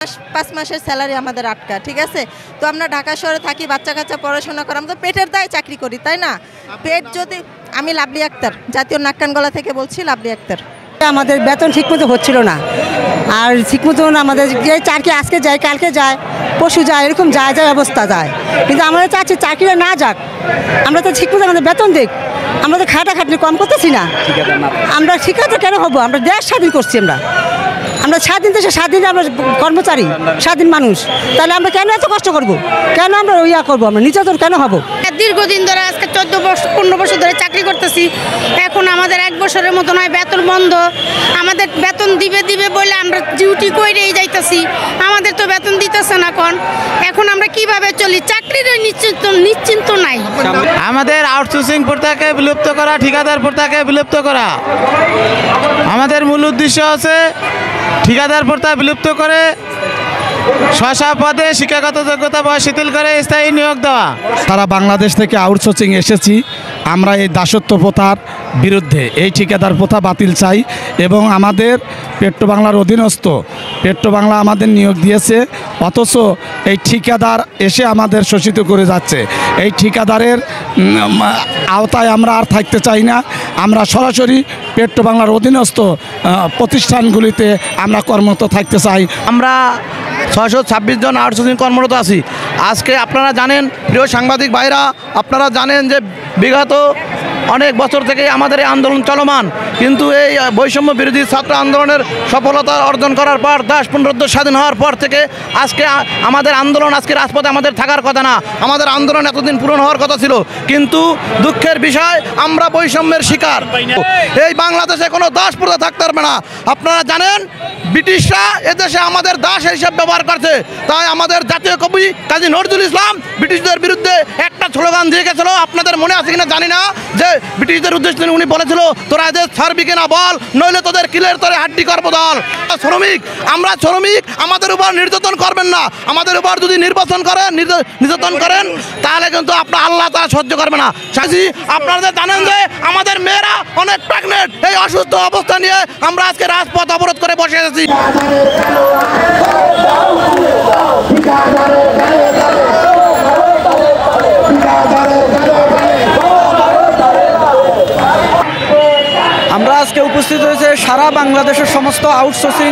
5 মাসের স্যালারি আমাদের আটকা, ঠিক আছে। তো আমরা ঢাকা শহরে থাকি, বাচ্চা কাচ্চা পড়াশোনা করি, আমরা তো পেটের দায়ে চাকরি করি, তাই না? পেট যদি আমি লাভলি আক্তার, জাতীয় নাক কান গলা থেকে বলছি, লাভলি আক্তার। আমাদের বেতন ঠিকমতো হচ্ছিল না, আর ঠিকমতো আমাদের যে চাকরি আজকে যায় কালকে যায় পশু যায় এরকম যায় যায় অবস্থা যায়, কিন্তু আমরা চাচ্ছি চাকরিটা না যাক, আমরা তো ঠিকমতো আমাদের বেতন দিক। আমরা তো খাটাখাটনি কম করতেছি না, আমরা ঠিকাদার কেন হবো? আমরা দেশ স্বাধীন করছি, আমরা স্বাধীন দেশে স্বাধীন আমরা কর্মচারী, স্বাধীন মানুষ, তাহলে আমরা কেন এত কষ্ট করব? কেন আমরা ইয়া করবো? আমরা নির্যাতন কেন হবো? দীর্ঘদিন ধরে আজকে 14-15 বছর ধরে চাকরি করতেছি, এখন আমাদের 1 বছরের মতো নয় বেতন বন্ধ। আমাদের বেতন দিবে বলে আমরা ডিউটি করেই যাইতেছি, আমাদের তো বেতন দিতেছে না। এখন আমরা কিভাবে চলি? চাকরির নিশ্চিন্ত নাই। আমাদের আউটসোর্সিং প্রথাকে বিলুপ্ত করা, ঠিকাদার প্রথাকে বিলুপ্ত করা আমাদের মূল উদ্দেশ্য আছে। ঠিকাদার প্রথা বিলুপ্ত করে স্ব পদে শিক্ষাগত যোগ্যতা বয়স শিথিল করে স্থায়ী নিয়োগ দেওয়া। সারা বাংলাদেশ থেকে আউটসোর্সিং এসেছি, আমরা এই দাসত্ব প্রথার বিরুদ্ধে, এই ঠিকাদার প্রথা বাতিল চাই। এবং আমাদের পেট্রো বাংলার অধীনস্থ পেট্রো বাংলা আমাদের নিয়োগ দিয়েছে, অথচ এই ঠিকাদার এসে আমাদের শোষিত করে যাচ্ছে। এই ঠিকাদারের আওতায় আমরা আর থাকতে চাই না, আমরা সরাসরি পেট্রো বাংলার অধীনস্থ প্রতিষ্ঠানগুলিতে আমরা কর্মরত থাকতে চাই। আমরা 626 জন আউটসোর্সিং কর্মরত আছি। আজকে আপনারা জানেন, প্রিয় সাংবাদিক ভাইরা, আপনারা জানেন যে বিগত অনেক বছর থেকে আমাদের এই আন্দোলন চলমান, কিন্তু এই বৈষম্য বিরোধী ছাত্র আন্দোলনের সফলতা অর্জন করার পর, দেশ পুনরুদ্ধার স্বাধীন হওয়ার পর থেকে আজকে আমাদের আন্দোলন, আজকে রাজপথে আমাদের থাকার কথা না, আমাদের আন্দোলন এতদিন পূরণ হওয়ার কথা ছিল। কিন্তু দুঃখের বিষয়, আমরা বৈষম্যের শিকার। এই বাংলাদেশে কোনো দাস প্রথা থাকতে পারবে না। আপনারা জানেন, ব্রিটিশরা এদেশে আমাদের দাস হিসেবে ব্যবহার করছে। তাই আমাদের জাতীয় কবি কাজী নজরুল ইসলাম ব্রিটিশদের বিরুদ্ধে একটা স্লোগান দিয়ে গেছিল, আপনাদের মনে আছে কিনা জানি না, যে ব্রিটিশদের উদ্দেশ্যে উনি বলেছিল, তোরা এদের ছাড়বি কিনা বল, নইলে তোদের কিলের তরে হাড্ডি করবো দল। শ্রমিক, আমরা শ্রমিক, আমাদের উপর নির্যাতন করবেন না। আমাদের উপর যদি নির্যাতন করেন তাহলে কিন্তু আপনার আল্লাহ তারা সহ্য করবে না। সাজি, আপনারা জানেন যে আমাদের মেয়েরা অনেক প্রেগনেন্ট, এই অসুস্থ অবস্থা নিয়ে আমরা আজকে রাজপথ অবরোধ করে বসে আছি। আমরা আজকে উপস্থিত হয়েছে সারা বাংলাদেশের সমস্ত আউটসোর্সিং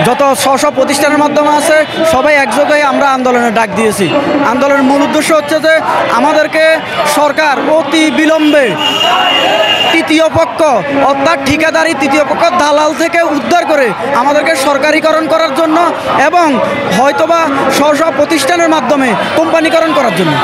যত স্ব প্রতিষ্ঠানের মাধ্যমে আছে, সবাই একযোগে আমরা আন্দোলনের ডাক দিয়েছি। আন্দোলনের মূল উদ্দেশ্য হচ্ছে যে আমাদেরকে সরকার অতি বিলম্বে তৃতীয় পক্ষ অর্থাৎ ঠিকাদারি তৃতীয় পক্ষ দালাল থেকে উদ্ধার করে আমাদেরকে সরকারিকরণ করার জন্য, এবং হয়তোবা স্ব প্রতিষ্ঠানের মাধ্যমে কোম্পানিকরণ করার জন্য।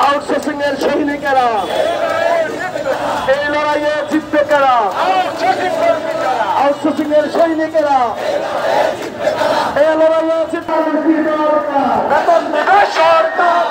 আউটসোর্সিং এর সৈনিকেরা, এই লড়াইয়ে জিতবে কারা? আউটসোর্সিং এর সৈনিকেরা, এই লড়াইয়ে জিতবে বেতন দেবে সরকার।